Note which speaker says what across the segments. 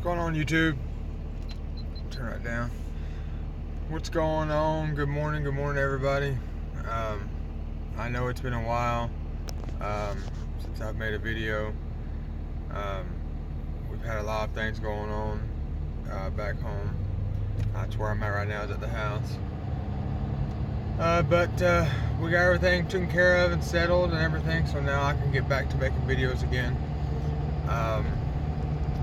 Speaker 1: going on, YouTube? Turn that down. What's going on? Good morning, everybody. I know it's been a while since I've made a video. We've had a lot of things going on back home. That's where I'm at right now, is at the house. But we got everything taken care of and settled and everything, so now I can get back to making videos again.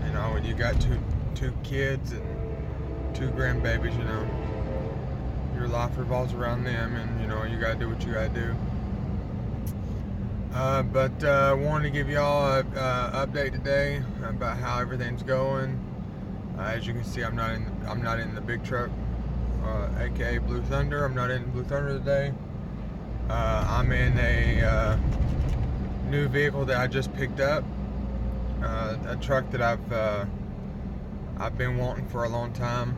Speaker 1: You know, when you got two kids and two grandbabies, you know, your life revolves around them, and you know, you gotta do what you gotta do. But I wanted to give y'all an update today about how everything's going. As you can see, I'm not in the big truck, aka Blue Thunder. I'm not in Blue Thunder today. I'm in a new vehicle that I just picked up. A truck that I've been wanting for a long time.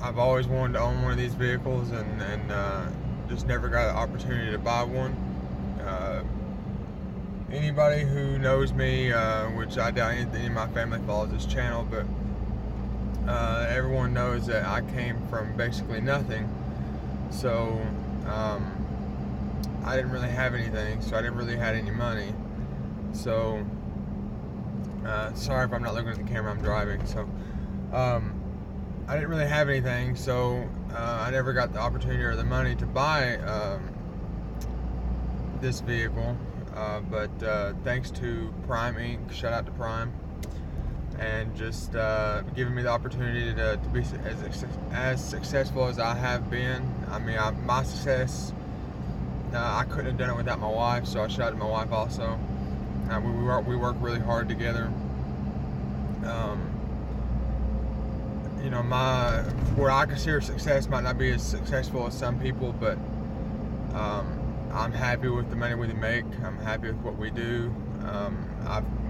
Speaker 1: I've always wanted to own one of these vehicles, and just never got an opportunity to buy one. Anybody who knows me, which I doubt any of my family follows this channel, but everyone knows that I came from basically nothing. So I didn't really have anything, so I didn't really have any money. So sorry if I'm not looking at the camera, I'm driving. So I didn't really have anything, so I never got the opportunity or the money to buy this vehicle. But thanks to Prime Inc., shout out to Prime, and just giving me the opportunity to be as successful as I have been. I mean, my success, I couldn't have done it without my wife, so I shout out to my wife also. We work really hard together. You know, what I consider success might not be as successful as some people, but I'm happy with the money we make. I'm happy with what we do.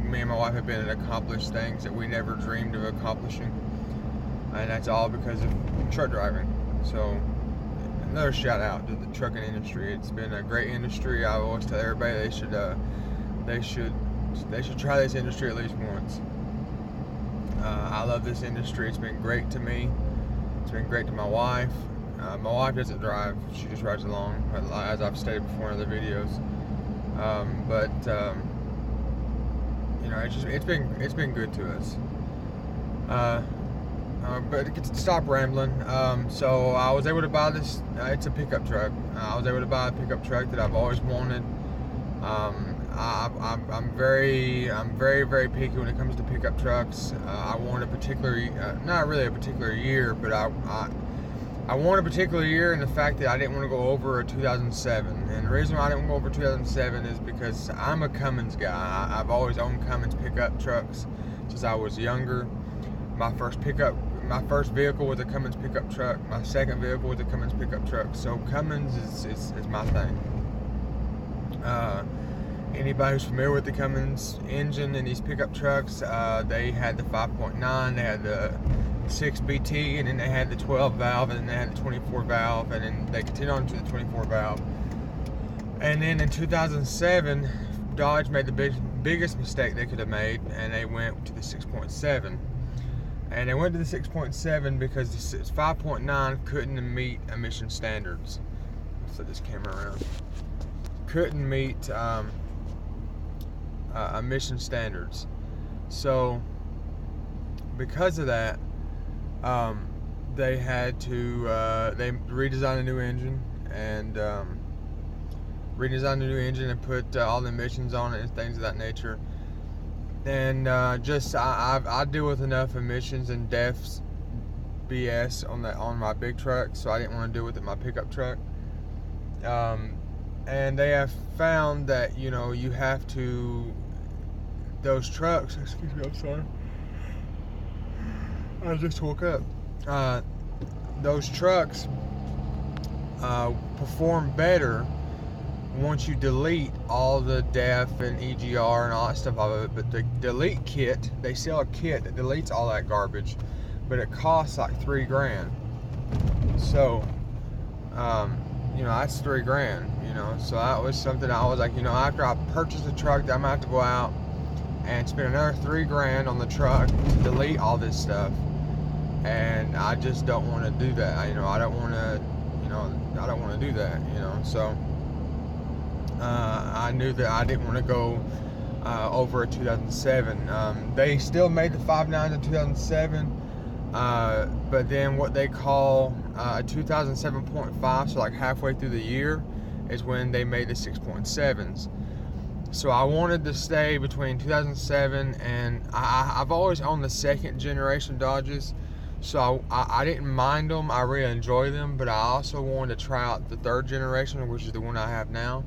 Speaker 1: Me and my wife have been and accomplished things that we never dreamed of accomplishing, and that's all because of truck driving. So another shout out to the trucking industry. It's been a great industry. I always tell everybody they should try this industry at least once. I love this industry. It's been great to me. It's been great to my wife. My wife doesn't drive; she just rides along, as I've stated before in other videos. You know, it's been good to us. But to stop rambling, so I was able to buy this. It's a pickup truck. I was able to buy a pickup truck that I've always wanted. I'm very picky when it comes to pickup trucks. I want a particular, not really a particular year, but I want a particular year in the fact that I didn't want to go over a 2007. And the reason why I didn't go over 2007 is because I'm a Cummins guy. I've always owned Cummins pickup trucks since I was younger. My first vehicle was a Cummins pickup truck. My second vehicle was a Cummins pickup truck. So Cummins is my thing. Anybody who's familiar with the Cummins engine in these pickup trucks, they had the 5.9, they had the 6BT, and then they had the 12 valve, and then they had the 24 valve, and then they continued on to the 24 valve. And then in 2007, Dodge made the biggest mistake they could have made, and they went to the 6.7. And they went to the 6.7 because the 5.9 couldn't meet emission standards. Let's set this camera around. Couldn't meet emission standards. So because of that, they had to they redesigned a new engine and put all the emissions on it and things of that nature. And I deal with enough emissions and DEFs BS on my big truck, so I didn't want to deal with it in my pickup truck. And they have found that, you know, you have to, those trucks, excuse me, I'm sorry, I just woke up. Those trucks perform better once you delete all the DEF and EGR and all that stuff out of it. But the delete kit, they sell a kit that deletes all that garbage, but it costs like $3,000. So you know, that's $3,000, you know. So that was something I was like, you know, after I purchased the truck, I'm gonna have to go out and spend another $3,000 on the truck to delete all this stuff. And I just don't want to do that. I don't want to, I don't want to do that, So I knew that I didn't want to go over a 2007. They still made the 5.9 in 2007, but then what they call a 2007.5, so like halfway through the year, is when they made the 6.7s. So I wanted to stay between 2007 and I've always owned the second generation Dodges, so I didn't mind them. I really enjoy them, but I also wanted to try out the third generation, which is the one I have now.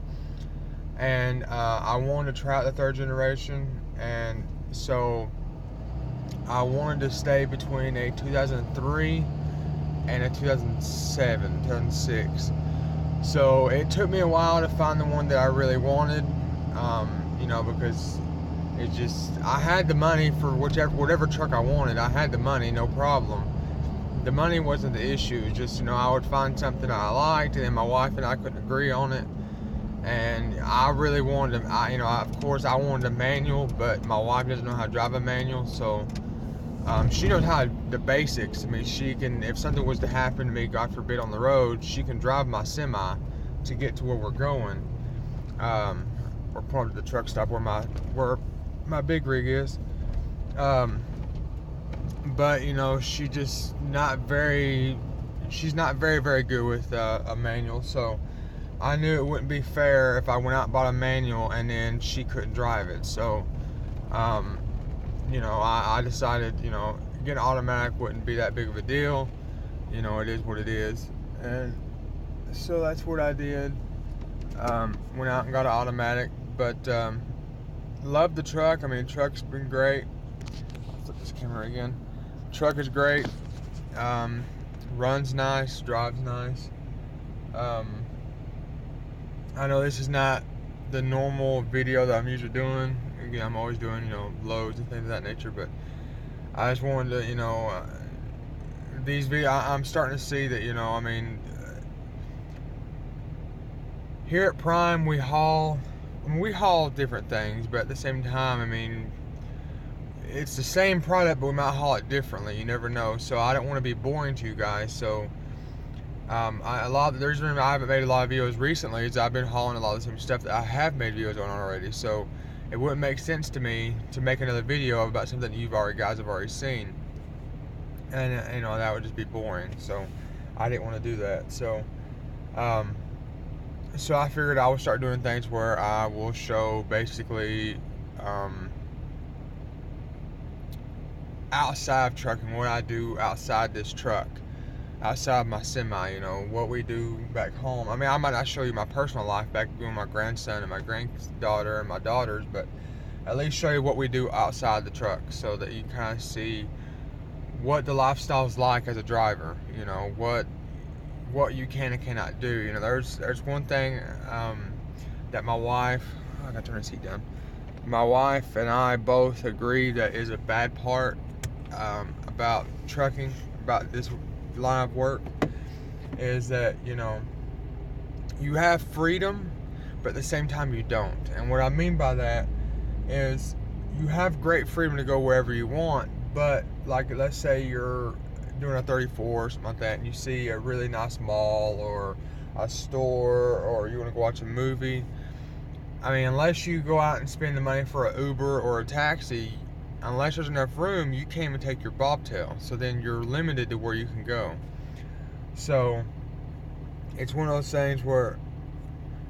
Speaker 1: And I wanted to try out the third generation, and so I wanted to stay between a 2003 and a 2006. So it took me a while to find the one that I really wanted, because I had the money for whatever truck I wanted. I had the money, no problem. The money wasn't the issue. Just, I would find something I liked, and then my wife and I couldn't agree on it. And I really wanted of course I wanted a manual, but my wife doesn't know how to drive a manual, so she knows the basics. I mean, she can, if something was to happen to me, God forbid, on the road, she can drive my semi to get to where we're going, or probably the truck stop where my big rig is. But she's not very good with a manual, so I knew it wouldn't be fair if I went out and bought a manual and then she couldn't drive it. So, I decided, getting automatic wouldn't be that big of a deal. It is what it is. And so that's what I did. Went out and got an automatic, but love the truck. I mean, the truck's been great. I'll flip this camera again. Truck is great. Runs nice, drives nice. I know this is not the normal video that I'm usually doing. Again, I'm always doing, loads and things of that nature, but I just wanted to, these videos, I'm starting to see that, here at Prime, we haul different things, but at the same time, it's the same product, but we might haul it differently. You never know. So I don't want to be boring to you guys. So the reason I haven't made a lot of videos recently is I've been hauling a lot of the same stuff that I have made videos on already. So it wouldn't make sense to me to make another video about something that you guys have already seen, and that would just be boring. So I didn't want to do that. So so I figured I would start doing things where I will show basically outside of trucking, what I do outside this truck, outside my semi, what we do back home. I might not show you my personal life back with my grandson and my granddaughter and my daughters, but at least show you what we do outside the truck, so that you kind of see what the lifestyle's like as a driver. What you can and cannot do. There's one thing that my wife, I gotta turn the seat down. My wife and I both agree that is a bad part about trucking, about this line of work, is that you have freedom, but at the same time you don't. And what I mean by that is you have great freedom to go wherever you want, but like, let's say you're doing a 34 or something like that, and you see a really nice mall or a store, or you want to go watch a movie. Unless you go out and spend the money for an Uber or a taxi, unless there's enough room, you can't even take your bobtail. So then you're limited to where you can go. So it's one of those things where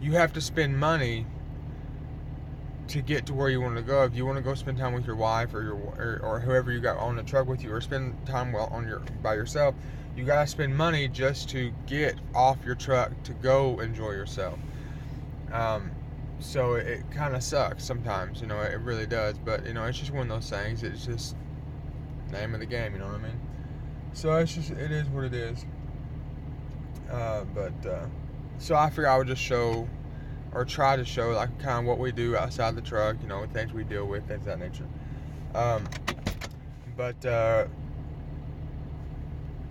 Speaker 1: you have to spend money to get to where you want to go. If you want to go spend time with your wife or whoever you got on the truck with you, or spend time by yourself, you gotta spend money just to get off your truck to go enjoy yourself. So it kind of sucks sometimes, it really does. But it's just one of those things. It's just name of the game, you know what I mean? So it is what it is. So I figured I would just show, or try to show, like, kind of what we do outside the truck, things we deal with, things of that nature.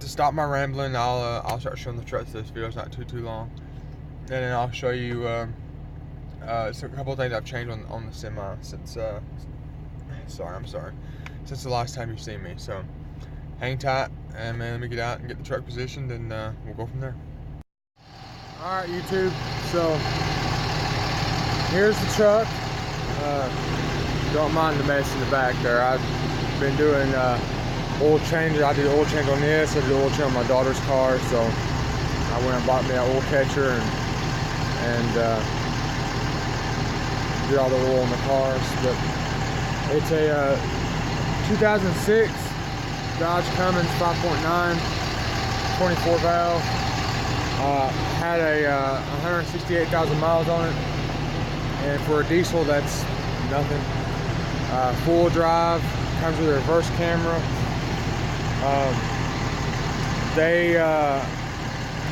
Speaker 1: To stop my rambling, I'll start showing the truck, so this video's not too long, and then I'll show you a couple of things I've changed on the semi since I'm sorry. Since the last time you've seen me. So hang tight, and man, let me get out and get the truck positioned, and we'll go from there. All right, YouTube. So here's the truck. Don't mind the mess in the back there. I've been doing oil changes. I did oil change on this. I did oil change on my daughter's car. So I went and bought me an oil catcher and did all the oil in the cars. But it's a 2006 Dodge Cummins 5.9, 24 valve. Had a 168,000 miles on it, and for a diesel, that's nothing. Full drive, comes with a reverse camera.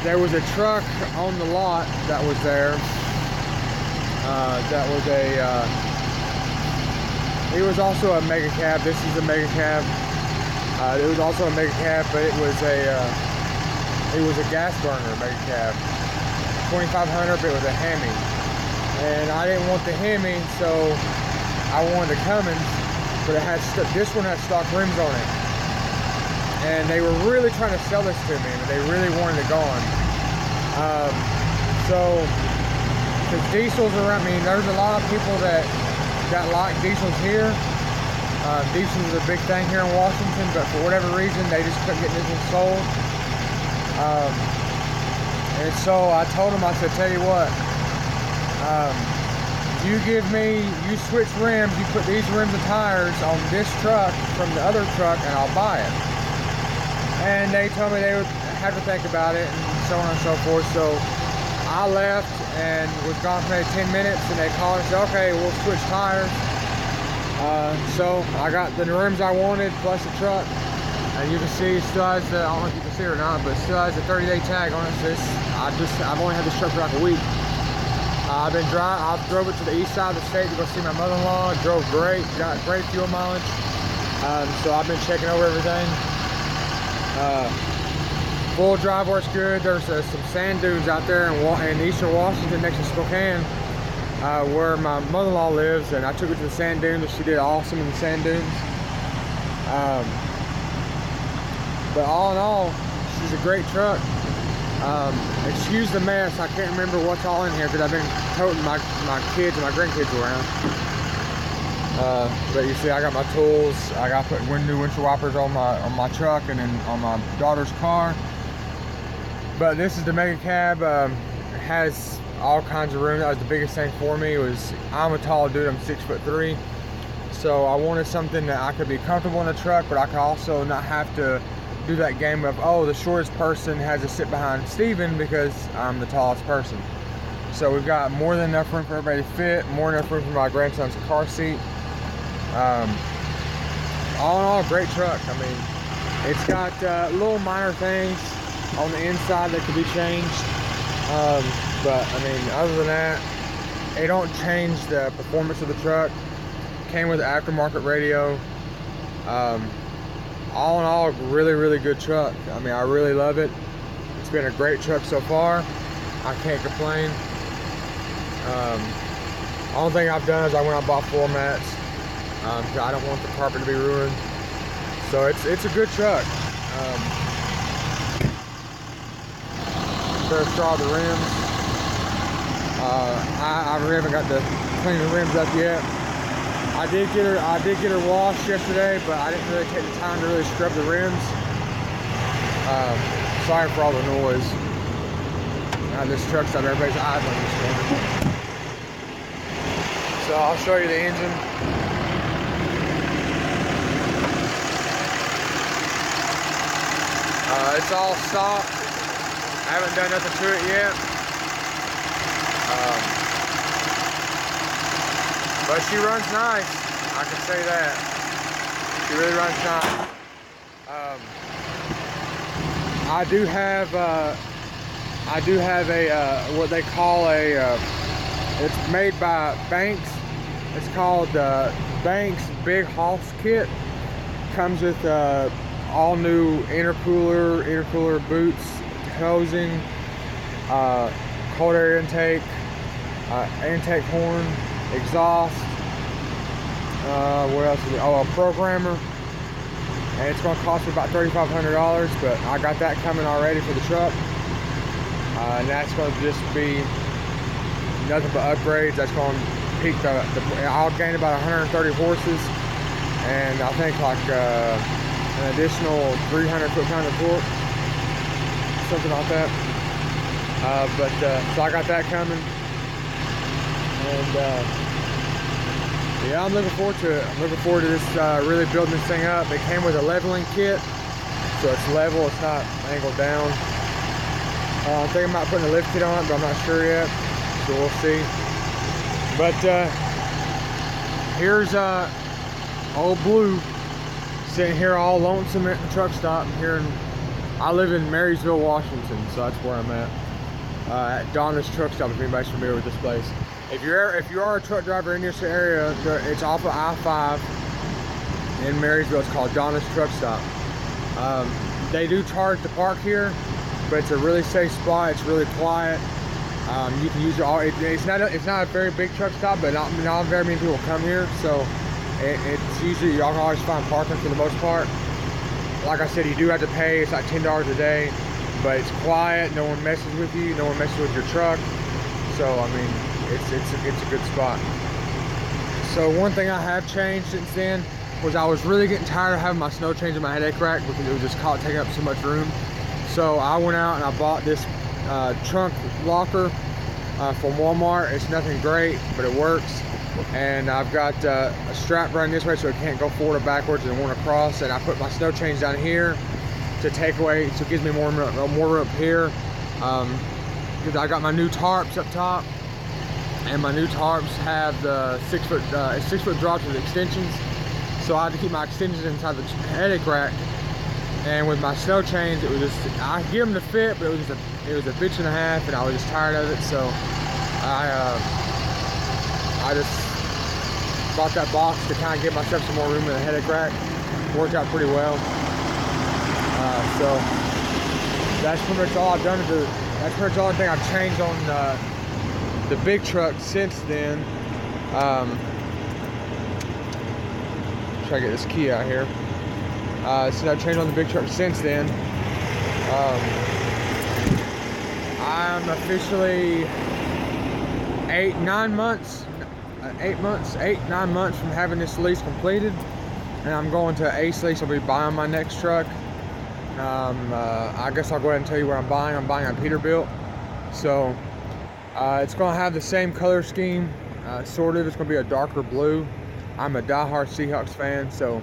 Speaker 1: There was a truck on the lot that was there. It was also a mega cab. This is a mega cab. It was also a mega cab, but it was a gas burner mega cab. 2500, but it was a Hemi. And I didn't want the Hemi, so I wanted the Cummins, but it had this one had stock rims on it. And they were really trying to sell this to me, but they really wanted it gone. So, because diesels around me, there's a lot of people that like diesels here. Diesels is a big thing here in Washington, but for whatever reason, they just couldn't get this one sold. And so I told him, I said, tell you what, you switch rims, you put these rims and tires on this truck from the other truck, and I'll buy it. And they told me they would have to think about it, and so on and so forth. So I left and was gone for maybe 10 minutes, and they called and said, okay, we'll switch tires. So I got the rims I wanted, plus the truck. And you can see it still has the, I don't know if you can see it or not, but it still has a 30-day tag on it. So I've only had this truck for like a week. I drove it to the east side of the state to go see my mother-in-law. Drove great, got great fuel mileage. So I've been checking over everything. Full drive works good. There's some sand dunes out there in eastern Washington next to Spokane, where my mother-in-law lives, and I took her to the sand dunes, and she did awesome in the sand dunes. But all in all, she's a great truck. Excuse the mess. I can't remember what's all in here because I've been toting my kids and my grandkids around. But you see, I got my tools. I got to put new windshield wipers on my truck and then on my daughter's car. But this is the mega cab. It has all kinds of room. That was the biggest thing for me. I'm a tall dude. I'm 6'3", so I wanted something that I could be comfortable in the truck, but I could also not have to do that game of, oh, the shortest person has to sit behind Steven because I'm the tallest person. So we've got more than enough room for everybody to fit, more than enough room for my grandson's car seat. All in all, great truck. I mean, it's got little minor things on the inside that could be changed. But I mean, other than that, it don't change the performance of the truck. Came with aftermarket radio. All in all, really, really good truck. I mean, I really love it. It's been a great truck so far. I can't complain. Only thing I've done is I went out and bought floor mats. I don't want the carpet to be ruined. So it's a good truck. Fair straw the rims. I haven't got to clean the rims up yet. I did get her washed yesterday, but I didn't really take the time to really scrub the rims. Sorry for all the noise. This truck's on everybody's eyes on this one. So I'll show you the engine. It's all stock. I haven't done nothing to it yet. But she runs nice, I can say that. She really runs nice. I do have a what they call it's made by Banks. It's called Banks Big Hoss Kit. Comes with all new intercooler boots, hosing, cold air intake, intake horn, exhaust, What else is it? Oh, a programmer. And it's going to cost me about $3,500, but I got that coming already for the truck. And that's going to just be nothing but upgrades. That's going to peak I'll gain about 130 horses, and I think like an additional 300 foot-pounds of torque, something like that. So I got that coming, and yeah, I'm looking forward to it. I'm looking forward to this, really building this thing up. It came with a leveling kit, so it's level, it's not angled down. I'm thinking about putting a lift kit on it, but I'm not sure yet, so we'll see. But here's old Blue sitting here all lonesome at the truck stop here I live in Marysville, Washington, so that's where I'm at Donna's Truck Stop, if anybody's familiar with this place. If you are a truck driver in this area, it's off of I-5 in Marysville. It's called Donna's Truck Stop. They do charge to park here, but it's a really safe spot. It's really quiet. You can use it all. It's not a very big truck stop, but not very many people come here, so it's usually y'all can always find parking for the most part. Like I said, you do have to pay. It's like $10 a day, but it's quiet. No one messes with you. No one messes with your truck. So I mean, it's a good spot. So one thing I have changed since then was I was really getting tired of having my snow change in my headache rack because it was just taking up so much room. So I went out and I bought this trunk locker from Walmart. It's nothing great, but it works. And I've got a strap running this way so it can't go forward or backwards and one across. And I put my snow chains down here to take away, so it gives me more room up here. Because I got my new tarps up top, and my new tarps have the 6 foot drops with extensions. So I had to keep my extensions inside the headache rack. And with my snow chains, it was just, I give them to fit, but it was a bitch and a half, and I was just tired of it. So I just bought that box to kind of give myself some more room in the headache rack. Worked out pretty well. So that's pretty much all I've done. That's pretty much the only thing I've changed on the big truck since then. Try to get this key out here. So I've changed on the big truck since then. I'm officially 9 months from having this lease completed, and I'm going to Ace Lease. I'll be buying my next truck. I guess I'll go ahead and tell you what I'm buying. I'm buying a Peterbilt. So it's going to have the same color scheme, sort of. It's going to be a darker blue. I'm a diehard Seahawks fan, so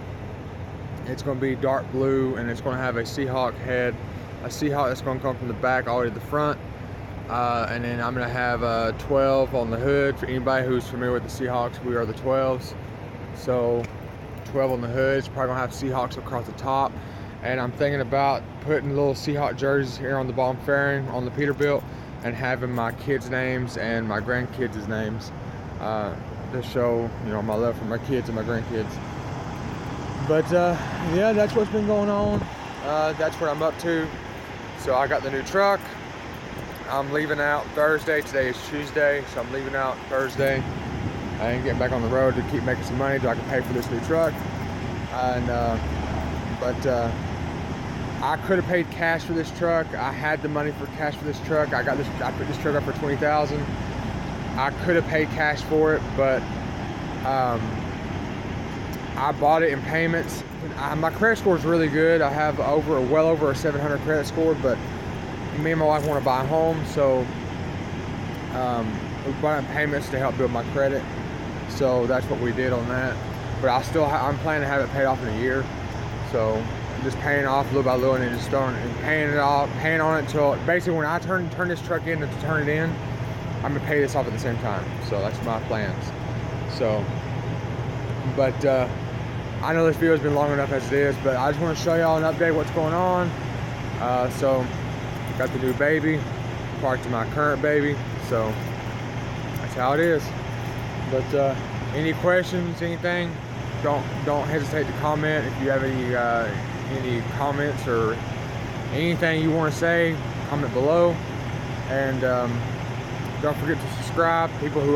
Speaker 1: it's going to be dark blue, and it's going to have a Seahawk head, a Seahawk that's going to come from the back all the way to the front. And then I'm going to have a 12 on the hood. For anybody who's familiar with the Seahawks, we are the 12s. So 12 on the hood. It's probably going to have Seahawks across the top. And I'm thinking about putting little Seahawk jerseys here on the bottom fairing on the Peterbilt, and having my kids' names and my grandkids' names to show, you know, my love for my kids and my grandkids. But yeah, that's what's been going on. That's what I'm up to. So I got the new truck. I'm leaving out Thursday. Today is Tuesday, so I'm leaving out Thursday and getting back on the road to keep making some money so I can pay for this new truck. And I could have paid cash for this truck. I had the money for cash for this truck. I put this truck up for $20,000. I could have paid cash for it, but I bought it in payments. My credit score is really good. I have well over a 700 credit score, but me and my wife want to buy a home, so we bought it in payments to help build my credit. So that's what we did on that. But I'm planning to have it paid off in a year. So I'm just paying off little by little, and then just starting and paying on it until basically when I turn this truck in to turn it in, I'm gonna pay this off at the same time. So that's my plans. So, but I know this video's been long enough as it is, but I just want to show y'all an update what's going on. So got the new baby, parked to my current baby. So that's how it is. But any questions, anything, don't hesitate to comment. If you have any comments or anything you want to say, comment below. And Don't forget to subscribe. People who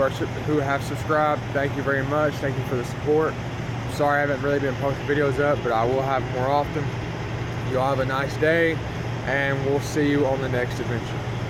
Speaker 1: have subscribed, thank you very much. Thank you for the support. Sorry I haven't really been posting videos up, but I will have more often. You all have a nice day, and we'll see you on the next adventure.